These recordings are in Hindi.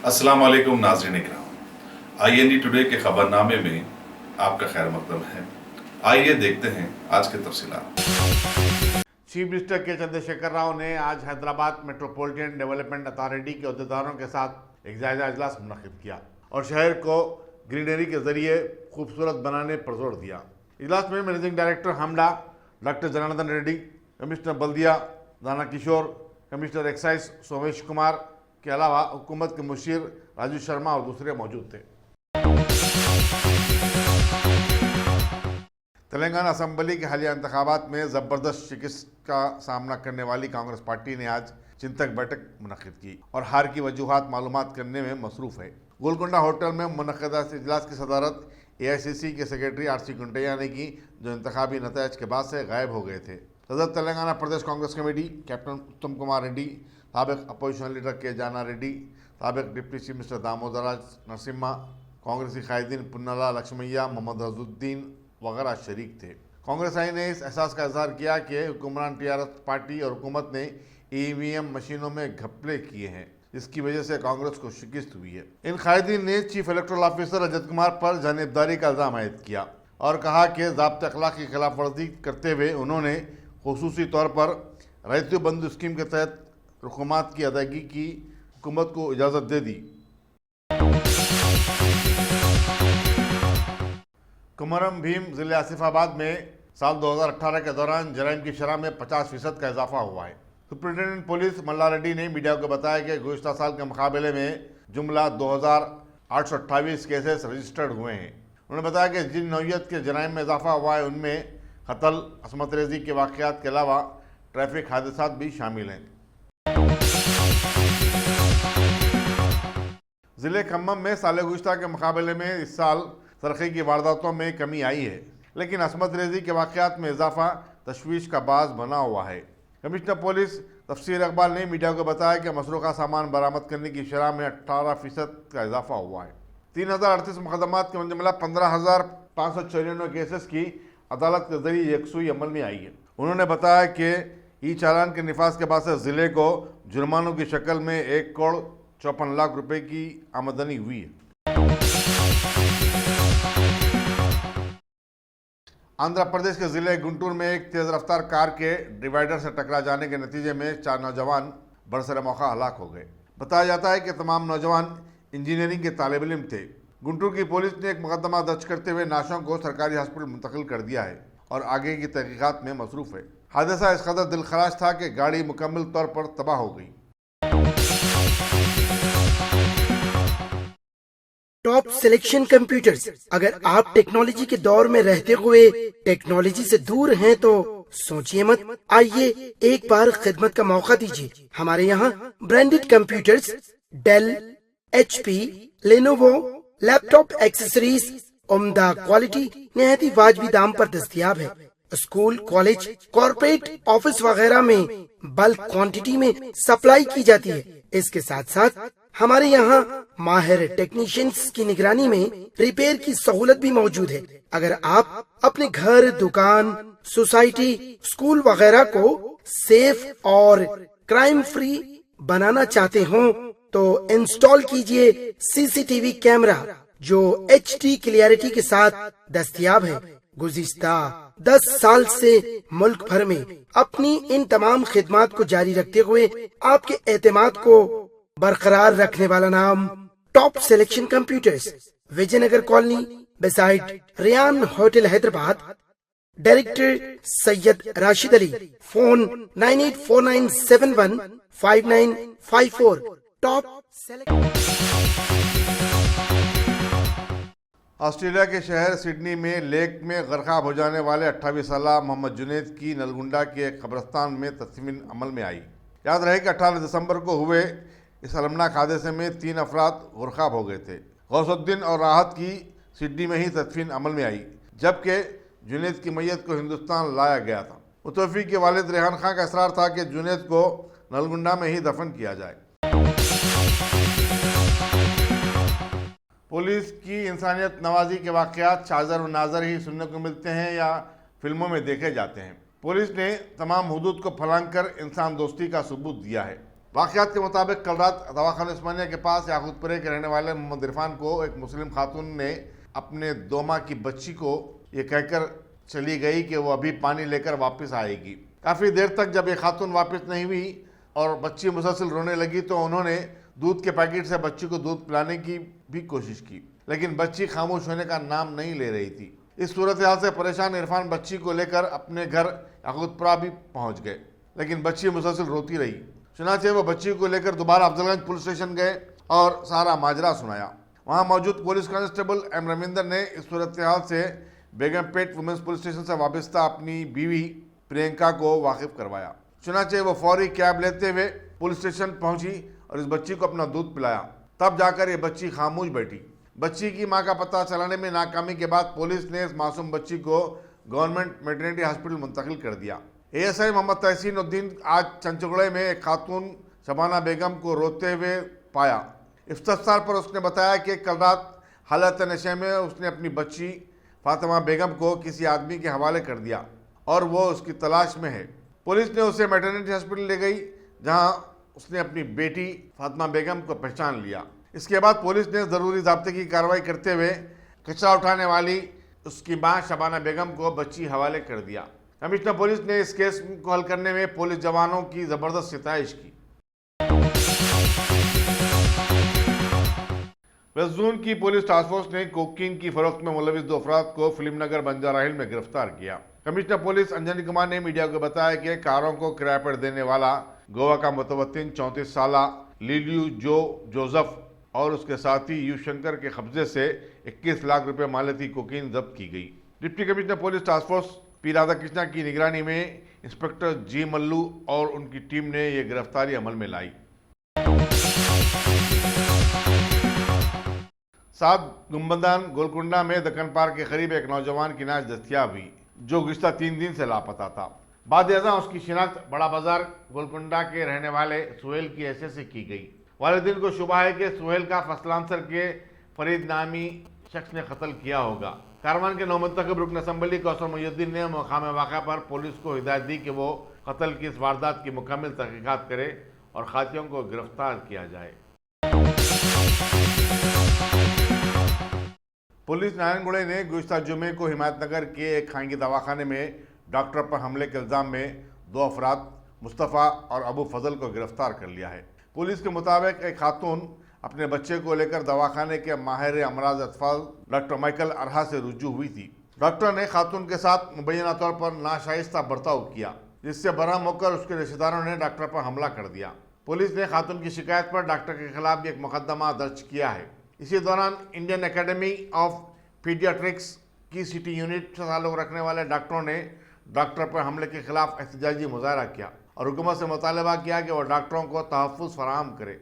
अस्सलाम वालेकुम नाज़रीन इकराम, IND टुडे के खबरनामे में आपका खैर मकदम है। आइए देखते हैं आज के तफसीलात। चीफ मिनिस्टर के चंद्रशेखर राव ने आज हैदराबाद मेट्रोपॉलिटन डेवलपमेंट अथॉरिटी के अहदेदारों के साथ एक जायजा इजलास मुनक़िद किया और शहर को ग्रीनरी के जरिए खूबसूरत बनाने पर जोर दिया। इजलास में managing director HMDA doctor Janardhan Reddy, commissioner बल्दिया दाना किशोर, कमिश्नर एक्साइज सोमेश कुमार के अलावा हुकूमत के मुशीर राजू शर्मा और दूसरे मौजूद थे। तेलंगाना असम्बली के हालिया इंतखाबात में ज़बरदस्त शिकस्त का सामना करने वाली कांग्रेस पार्टी ने आज चिंतक बैठक मुनक़िद की और हार की वजूहात मालूमात करने में मसरूफ़ है। गोलकुंडा होटल में मुनक़दा इजलास की सदारत AICC के सेक्रेटरी RC कुंटैया ने की, जो इंतखाबी नतज के बाद से गायब हो गए थे। सदर तेलंगाना प्रदेश कांग्रेस कमेटी कैप्टन उत्तम कुमार रेड्डी, साबिक़ opposition leader K Jana Reddy, साबिक़ deputy chief minister Damodaraj Narasimha, कांग्रेसी कायदीन पुन्नला लक्ष्मैया, मोहम्मद अजहुद्दीन वगैरह शरीक थे। कांग्रेस आई ने इस एहसास का इजहार किया कि हुक्मरान TRS पार्टी और हुकूमत ने EVM मशीनों में घपले किए हैं, जिसकी वजह से कांग्रेस को शिकस्त हुई है। इन कायदीन ने chief electoral officer Rajat Kumar पर जानिबदारी का इल्ज़ाम आयद किया और कहा कि ज़ाब्ते अखलाक की खिलाफ वर्जी करते हुए उन्होंने खुसूसी तौर पर रैयतु बंधु स्कीम के तहत रकूमात की अदायगी की हुकूमत को इजाज़त दे दी। कुमरम भीम ज़िले आसिफाबाद में साल 2018 के दौरान जराइम की शरह में 50% का इजाफा हुआ है। सुप्रिंटेंडेंट पुलिस मल्ला रेड्डी ने मीडिया को बताया कि गुज़िश्ता साल के मुकाबले में जुमला 2828 केसेस रजिस्टर्ड हुए हैं। उन्होंने बताया कि जिन नौइयत के जराइम में इजाफा हुआ है उनमें कत्ल, असमत रेजी के वाक़यात के अलावा ट्रैफिक हादसात भी शामिल हैं। ज़िले खम्मम में साल गुज़िश्ता के मुकाबले में इस साल तरक्की की वारदातों में कमी आई है, लेकिन असमत रेजी के वाक़यात में इजाफा तशवीश का बाज़ बना हुआ है। कमिश्नर पुलिस तफसीर इकबाल ने मीडिया को बताया कि मसरूक़ा सामान बरामद करने की शरह में 18% का इजाफा हुआ है। 3038 मुकदमात के मुजमला 15,594 केसेस की अदालत के जरिए यकसुई अमल में आई है। उन्होंने बताया कि ई चालान के निफाज के बाद से ज़िले को जुर्मानों की शक्ल में 1,54,00,000 रुपये की आमदनी हुई है। आंध्र प्रदेश के ज़िले गुंटूर में एक तेज़ रफ्तार कार के डिवाइडर से टकरा जाने के नतीजे में 4 नौजवान बरसर मौका हलाक हो गए। बताया जाता है कि तमाम नौजवान इंजीनियरिंग के तालिब इल्म थे। गुंटूर की पुलिस ने एक मुकदमा दर्ज करते हुए नाशों को सरकारी हॉस्पिटल मुंतकिल कर दिया है और आगे की तहकीकात में मसरूफ़ है। हादसा इस कदर दिलखराश था कि गाड़ी मुकम्मल तौर पर तबाह हो गई। Top selection computers. अगर आप टेक्नोलॉजी के दौर में रहते हुए टेक्नोलॉजी से दूर हैं तो सोचिए मत, आइए एक बार खिदमत का मौका दीजिए। हमारे यहाँ branded computers Dell, HP, Lenovo, laptop accessories उम्दा क्वालिटी निहायती वाजबी दाम पर दस्तयाब है। स्कूल, कॉलेज, कॉर्पोरेट, ऑफिस वगैरह में बल्क क्वांटिटी में सप्लाई की जाती है। इसके साथ साथ हमारे यहाँ माहिर टेक्नीशियंस की निगरानी में रिपेयर की सहूलत भी मौजूद है। अगर आप अपने घर, दुकान, सोसाइटी, स्कूल वगैरह को सेफ और क्राइम फ्री बनाना चाहते हो तो इंस्टॉल कीजिए CCTV कैमरा जो HD क्लियरिटी के साथ दस्तयाब है। गुज़िश्ता 10 साल से मुल्क भर में अपनी इन तमाम खिदमात को जारी रखते हुए आपके एतमाद को बरकरार रखने वाला नाम top selection computers, Vijayanagar colony beside Riyan hotel Hyderabad. Director Syed Rashid Ali. Phone 9849715954। Top Australia के शहर सिडनी में लेक में गर्काब हो जाने वाले 28 साल मोहम्मद जुनैद की नलगुंडा के एक कब्रिस्तान में तदफीन अमल में आई। याद रहे कि 18 दिसंबर को हुए इस अलमनाक हादसे में 3 अफराद गर्काब हो गए थे। गौसुद्दीन और राहत की सिडनी में ही तदफीन अमल में आई, जबकि जुनैद की मैयत को हिंदुस्तान लाया गया था। मुतवफ़ी के वालिद रेहान खान का इसरार था कि जुनैद को नलगुंडा में ही दफन किया जाए। पुलिस की इंसानियत नवाजी के वाक़यात शाज़र व नाज़र ही सुनने को मिलते हैं या फिल्मों में देखे जाते हैं। पुलिस ने तमाम हुदूद को फलांग कर इंसान दोस्ती का सबूत दिया है। वाक़यात के मुताबिक कल रात दवाखाना उस्मानिया के पास याकूतपुरे के रहने वाले मोहम्मद इरफान को एक मुस्लिम खातून ने अपने 2 माह की बच्ची को ये कहकर चली गई कि वो अभी पानी लेकर वापस आएगी। काफ़ी देर तक जब ये खातून वापस नहीं हुई और बच्ची मुसलसल रोने लगी तो उन्होंने दूध के पैकेट से बच्ची को दूध पिलाने की भी कोशिश की, लेकिन बच्ची खामोश होने का नाम नहीं ले रही थी। इस सूरत हाल से परेशान इरफान बच्ची को लेकर अपने घर याकूतपुरा भी पहुंच गए, लेकिन बच्ची मुसलसल रोती रही। चुनाचे वो बच्ची को लेकर दोबारा अफजलगंज पुलिस स्टेशन गए और सारा माजरा सुनाया। वहां मौजूद पुलिस कांस्टेबल एम रविंदर ने इस सूरत हाल से बेगमपेट वुमेंस पुलिस स्टेशन से वाबस्ता अपनी बीवी प्रियंका को वाकिफ करवाया। चुनाचे वो फौरी कैब लेते हुए पुलिस स्टेशन पहुंची और इस बच्ची को अपना दूध पिलाया। तब जाकर ये बच्ची खामोश बैठी। बच्ची की मां का पता चलाने में नाकामी के बाद पुलिस ने इस मासूम बच्ची को गवर्नमेंट मैटरनिटी हॉस्पिटल मुंतकिल कर दिया। एएसआई मोहम्मद तहसीन उद्दीन आज चंचगुड़े में एक खातून शबाना बेगम को रोते हुए पाया। इफ्तिसार पर उसने बताया कि कल रात हालत नशे में उसने अपनी बच्ची फातिमा बेगम को किसी आदमी के हवाले कर दिया और वो उसकी तलाश में है। पुलिस ने उसे मैटरनिटी हॉस्पिटल ले गई, जहां उसने अपनी बेटी फातिमा बेगम को पहचान लिया। इसके बाद पुलिस ने ज़रूरी ज़ाब्ते की कार्रवाई करते हुए कचरा उठाने वाली उसकी मां शबाना बेगम को बच्ची हवाले कर दिया। कमिश्नर पुलिस ने इस केस को हल करने में पुलिस जवानों की ज़बरदस्त सिताइश की। वेस्ट जोन की पुलिस टास्क फोर्स ने कोकीन की फरोख्त में मुलविस 2 अफराद को फिल्म नगर बंजारा हिल में गिरफ्तार किया। कमिश्नर पुलिस अंजनी कुमार ने मीडिया को बताया कि कारों को किराए पर देने वाला गोवा का मुतवत्तिन 34 साला लिलियो जोसेफ और उसके साथी यू शंकर के कब्जे से 21 लाख रुपए मालियती कोकीन जब्त की गई। Deputy commissioner police task force P Radhakrishna की निगरानी में इंस्पेक्टर जी मल्लू और उनकी टीम ने यह गिरफ्तारी अमल में लाई। 7 गुंबदान गोलकुंडा में दक्कन पार्क के करीब एक नौजवान की लाश दस्तयाब हुई, जो गुज़िश्ता 3 दिन से लापता था। बाद उसकी शिनाख्त बड़ा बाजार गोलकुंडा के रहने वाले सुहेल की हैसियत से की गई। वालिदैन को शुबा है कि सुहेल का फसलांसर के फरीद नामी शख्स ने कत्ल किया होगा। कारवान के नौमुंतखब रुकन असम्बली कौसर मुहिउद्दीन ने मकाम वाक़ा पर पुलिस को हिदायत दी कि वो कत्ल की इस वारदात की मुकम्मल तहकीकात करे और खातियों को गिरफ्तार किया जाए। पुलिस नारायणगुड़े ने गुज़िश्ता जुमे को हिमायतनगर के एक खानगी दवाखाने में डॉक्टर पर हमले के इल्ज़ाम में 2 अफराद मुस्तफ़ा और अबू फजल को गिरफ्तार कर लिया है। पुलिस के मुताबिक एक खातून अपने बच्चे को लेकर दवाखाने के माहिर अमराज अतफाल डॉक्टर माइकल अरहा से रुजू हुई थी। डॉक्टर ने खातून के साथ मुबैना तौर पर नाशाइस्ता बर्ताव किया, जिससे बरहम होकर उसके रिश्तेदारों ने डॉक्टर पर हमला कर दिया। पुलिस ने खातून की शिकायत पर डॉक्टर के खिलाफ भी एक मुकदमा दर्ज किया है। इसी दौरान इंडियन एकेडमी ऑफ पीडियाट्रिक्स की सिटी यूनिट से ताल्लुक़ रखने वाले डॉक्टरों ने डॉक्टर पर हमले के खिलाफ एहतजाजी मुजाहरा किया और हुकूमत से मुतालबा किया कि वह डॉक्टरों को तहफ़्फ़ुज़ फराहम करे।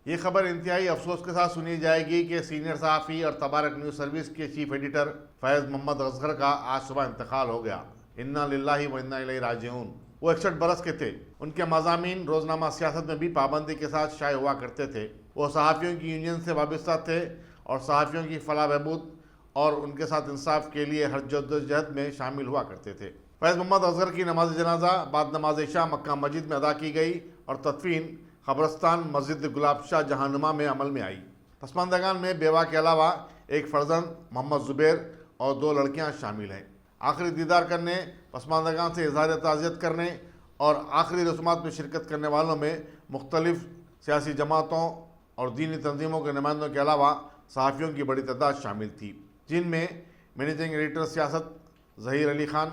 ये खबर इंतहाई अफसोस के साथ सुनी जाएगी कि सीनियर सहाफ़ी और तबारक न्यूज़ सर्विस के चीफ एडिटर फैज़ मोहम्मद असगर का आज सुबह इंतकाल हो गया। इन्ना लिल्लाहि व इन्ना इलैहि राजिऊन। वो 61 बरस के थे। उनके मज़ामीन रोज़नामा सियासत में भी पाबंदी के साथ शाये हुआ करते थे। वो सहाफ़ियों की यूनियन से वाबस्ता थे और सहाफ़ियों की फलाह बहबूद और उनके साथ इंसाफ के लिए हर जद्दोजहद में शामिल हुआ करते थे। फैज़ मोहम्मद असगर की नमाज जनाजा बाद नमाज इशा मक्का मस्जिद में अदा की गई और तदफीन कब्रस्तान मस्जिद गुलाब शाह जहानुमा में अमल में आई। पसमानदगान में बेवा के अलावा एक फर्जंद मोहम्मद ज़ुबैर और 2 लड़कियां शामिल हैं। आखिरी दीदार करने, पसमानदगान से इज़हार ताज़ियत करने और आखिरी रस्मात में शिरकत करने वालों में मुख्तलिफ सियासी जमातों और दीनी तंजीमों के नुमाइंदों के अलावा सहाफ़ियों की बड़ी तादाद शामिल थी, जिनमें managing editor Siasat Zaheer Ali Khan,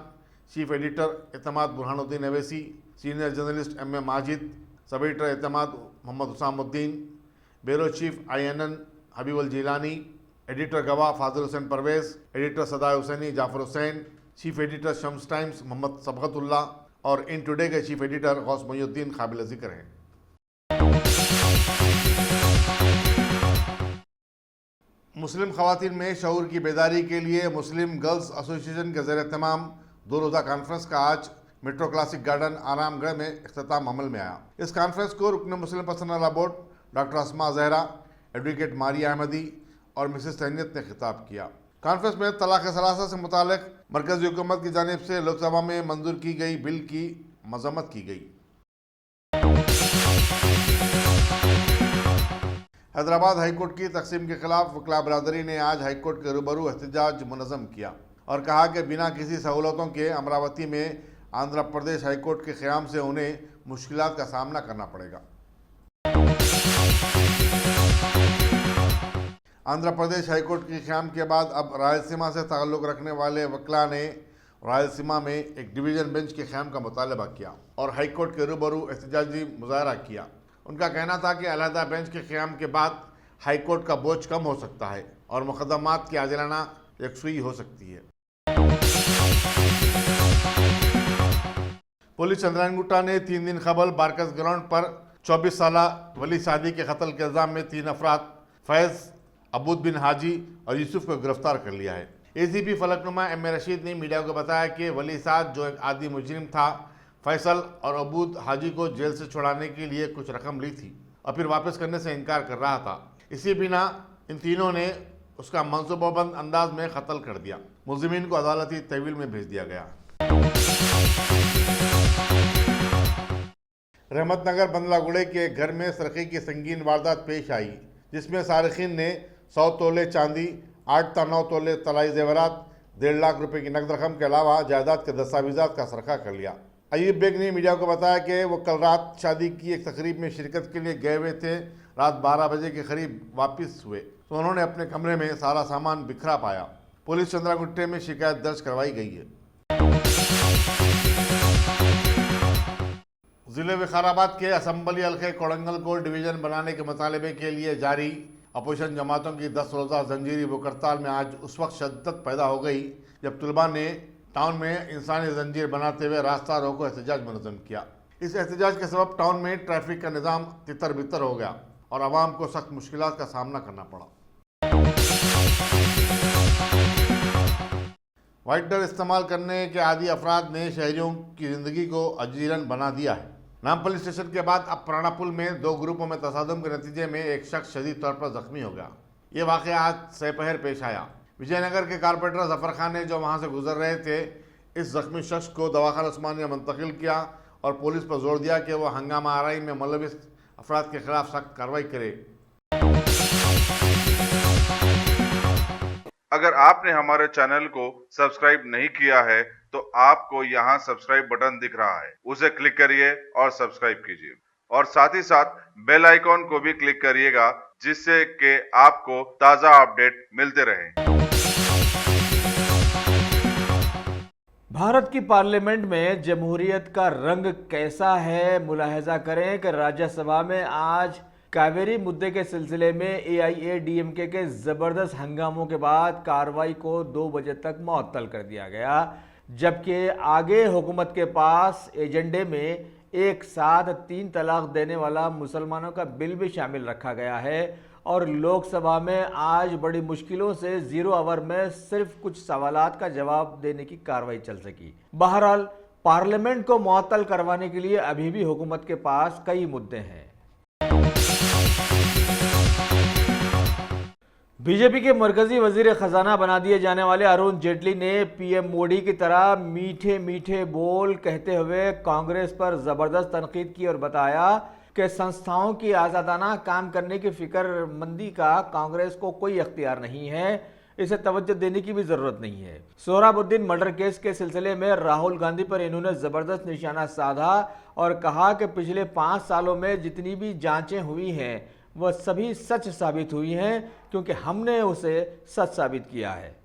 chief editor Etemaad Burhanuddin Owaisi, senior journalist M A Majid, sub editor Etemaad Mohammed Husamuddin, bureau chief INN Habibul Jilani, editor Gawah Fazil Hussain Parvez, editor Sadae Husaini Jafar Hussain, chief editor Shams times Mohammed Sibghatullah और इन टुडे के चीफ एडिटर गौस मुहिउद्दीन काबिल ज़िक्र हैं। मुस्लिम ख़वातीन में शऊर की बेदारी के लिए मुस्लिम गर्ल्स एसोसिएशन के ज़ेर-ए-तमाम 2 रोज़ा कॉन्फ्रेंस का आज मेट्रो क्लासिक गार्डन आरामगढ़ में इख्तिताम अमल में आया। इस कॉन्फ्रेंस को रुकन मुस्लिम पर्सनल लॉ बोर्ड डॉक्टर अस्मा ज़हरा, एडवोकेट मारिया अहमदी और मिसेस तहनीत ने खिताब किया। कॉन्फ्रेंस में तलाक सलासा से मुतालिक मरकजी हुकूमत की जानिब से लोकसभा में मंजूर की गई बिल की मजम्मत की गई। हैदराबाद हाईकोर्ट की तकसीम के खिलाफ वकला बरादरी ने आज हाईकोर्ट के रूबरू एहतजाज मुनज़्ज़म किया और कहा कि बिना किसी सहूलतों के अमरावती में आंध्र प्रदेश हाईकोर्ट के क़याम से उन्हें मुश्किलात का सामना करना पड़ेगा। आंध्र प्रदेश हाईकोर्ट के क़याम के बाद अब रायलसीमा से ताल्लुक़ रखने वाले वकला ने रायलसीमा में एक डिवीज़न बेंच के क़याम का मुतालबा किया और हाईकोर्ट के रूबरू एहतजाजी मुजाहरा किया। उनका कहना था कि अलहदा बेंच के क़याम के बाद हाईकोर्ट का बोझ कम हो सकता है और मुक़दमात की आदिलाना यकसुई हो सकती है। पुलिस चंद्रायन गुट्टा ने 3 दिन कबल बारकस ग्राउंड पर 24 साला वली सादी के कत्ल के इल्ज़ाम में 3 अफराद फैज़, अबूद बिन हाजी और यूसुफ को गिरफ्तार कर लिया है। ACP Falaknuma MA. रशीद ने मीडिया को बताया कि वली साद जो एक आदि मुजरिम था, फैसल और अबूद हाजी को जेल से छुड़ाने के लिए कुछ रकम ली थी और फिर वापस करने से इनकार कर रहा था। इसी बिना इन तीनों ने उसका मनसूबाबंद अंदाज में कत्ल कर दिया। मुलजिमीन को अदालती तहवील में भेज दिया गया। रहमतनगर बंदलागुड़े के घर में सरक़ी की संगीन वारदात पेश आई, जिसमें सारिकीन ने 100 तोले चांदी, 8 ता 9 तोले तलाई जेवरात, 1.5 लाख रुपए की नकद रकम के अलावा जायदाद के दस्तावेजात का सरखा कर लिया। अयूब बेग ने मीडिया को बताया कि वो कल रात शादी की एक तकरीब में शिरकत के लिए गए हुए थे। रात 12 बजे के करीब वापस हुए तो उन्होंने अपने कमरे में सारा सामान बिखरा पाया। पुलिस चंद्रागुट्टे में शिकायत दर्ज करवाई गई है। ज़िले विकाराबाद के असम्बली हल्के कोड़ंगल को डिवीज़न बनाने के मुतालबे के लिए जारी अपोजिशन जमातों की 10 रोज़ा जंजीरी भूख हड़ताल में आज उस वक्त शिद्दत पैदा हो गई जब तलबा ने टाउन में इंसानी जंजीर बनाते हुए रास्ता रोको एहतजाज मुनज़्ज़म किया। इस एहतजाज के सबब टाउन में ट्रैफिक का निज़ाम तितर बितर हो गया और आवाम को सख्त मुश्किलात का सामना करना पड़ा। वाइटर इस्तेमाल करने के आदी अफराद ने शहरियों की ज़िंदगी को अजीरन बना दिया है। नामपल्ली स्टेशन के बाद अब पुराना पुल में 2 ग्रुपों में तसादुम के नतीजे में एक शख्स शदीद तौर पर जख्मी हो गया। ये वाक़या आज सपहर पेश आया। विजयनगर के कारपोरेटर जफर खान ने जो वहाँ से गुजर रहे थे, इस जख्मी शख्स को दवाखाना उस्मानिया मुंतकिल किया और पुलिस पर जोर दिया कि वह हंगामा आराई में मुलविस अफराद के खिलाफ सख्त कार्रवाई करे। अगर आपने हमारे चैनल को सब्सक्राइब नहीं किया है तो आपको यहाँ सब्सक्राइब बटन दिख रहा है, उसे क्लिक करिए और सब्सक्राइब कीजिए और साथ ही साथ बेल आइकॉन को भी क्लिक करिएगा, जिससे कि आपको ताज़ा अपडेट मिलते रहें। भारत की पार्लियामेंट में जमहूरियत का रंग कैसा है, मुलाहजा करें कि राज्यसभा में आज कावेरी मुद्दे के सिलसिले में AIADMK के ज़बरदस्त हंगामों के बाद कार्रवाई को 2 बजे तक मुअत्तल कर दिया गया, जबकि आगे हुकूमत के पास एजेंडे में एक साथ 3 तलाक देने वाला मुसलमानों का बिल भी शामिल रखा गया है और लोकसभा में आज बड़ी मुश्किलों से 0 आवर में सिर्फ कुछ सवालात का जवाब देने की कार्रवाई चल सकी। बहरहाल पार्लियामेंट को मुअत्तल करवाने के लिए अभी भी हुकूमत के पास कई मुद्दे हैं। बीजेपी के मरकजी वजीर खजाना बना दिए जाने वाले अरुण जेटली ने PM मोदी की तरह मीठे मीठे बोल कहते हुए कांग्रेस पर जबरदस्त तनकीद की और बताया कि संस्थाओं की आज़ादाना काम करने की फिक्रमंदी का कांग्रेस को कोई अख्तियार नहीं है, इसे तवज्जो देने की भी जरूरत नहीं है। सोहराबुद्दीन मर्डर केस के सिलसिले में राहुल गांधी पर इन्होंने जबरदस्त निशाना साधा और कहा कि पिछले 5 सालों में जितनी भी जांचें हुई हैं वह सभी सच साबित हुई हैं, क्योंकि हमने उसे सच साबित किया है।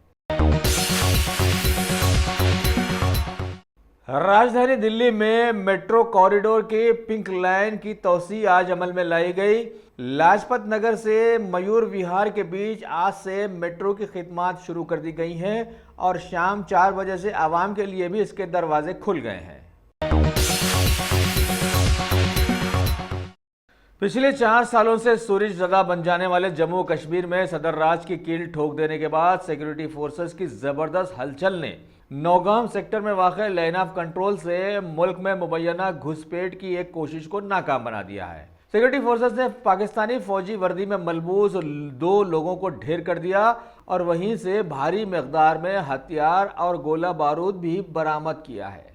राजधानी दिल्ली में मेट्रो कॉरिडोर के पिंक लाइन की तोसी आज अमल में लाई गई। लाजपत नगर से मयूर विहार के बीच आज से मेट्रो की खिदमत शुरू कर दी गई हैं और शाम 4 बजे से आवाम के लिए भी इसके दरवाजे खुल गए हैं। पिछले 4 सालों से सूरज ज़दा बन जाने वाले जम्मू कश्मीर में सदर राज की कील ठोक देने के बाद सिक्योरिटी फोर्सेस की ज़बरदस्त हलचल ने नौगाम सेक्टर में वाक़ लाइन ऑफ कंट्रोल से मुल्क में मुबैना घुसपैठ की एक कोशिश को नाकाम बना दिया है। सिक्योरिटी फोर्सेस ने पाकिस्तानी फौजी वर्दी में मलबूस 2 लोगों को ढेर कर दिया और वहीं से भारी मिकदार में हथियार और गोला बारूद भी बरामद किया है।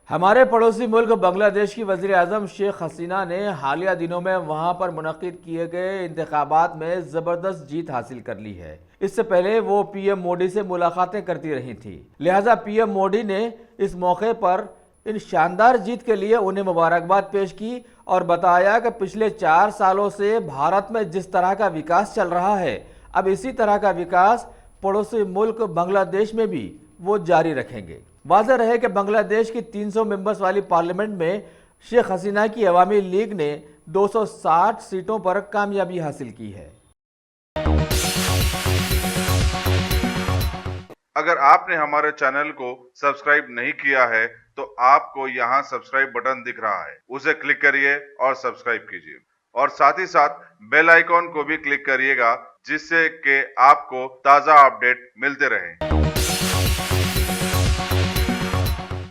हमारे पड़ोसी मुल्क बांग्लादेश की वज़ीर आज़म शेख हसीना ने हालिया दिनों में वहां पर मुनक़िद किए गए इंतखाबात में ज़बरदस्त जीत हासिल कर ली है। इससे पहले वो पीएम मोदी से मुलाकातें करती रही थी, लिहाजा पीएम मोदी ने इस मौके पर इन शानदार जीत के लिए उन्हें मुबारकबाद पेश की और बताया कि पिछले 4 सालों से भारत में जिस तरह का विकास चल रहा है, अब इसी तरह का विकास पड़ोसी मुल्क बांग्लादेश में भी वो जारी रखेंगे। वाज़ेह रहे कि बांग्लादेश की 300 मेंबर्स वाली पार्लियामेंट में शेख हसीना की अवामी लीग ने 260 सीटों पर कामयाबी हासिल की है। अगर आपने हमारे चैनल को सब्सक्राइब नहीं किया है तो आपको यहाँ सब्सक्राइब बटन दिख रहा है, उसे क्लिक करिए और सब्सक्राइब कीजिए और साथ ही साथ बेल आइकॉन को भी क्लिक करिएगा, जिससे कि आपको ताज़ा अपडेट मिलते रहें।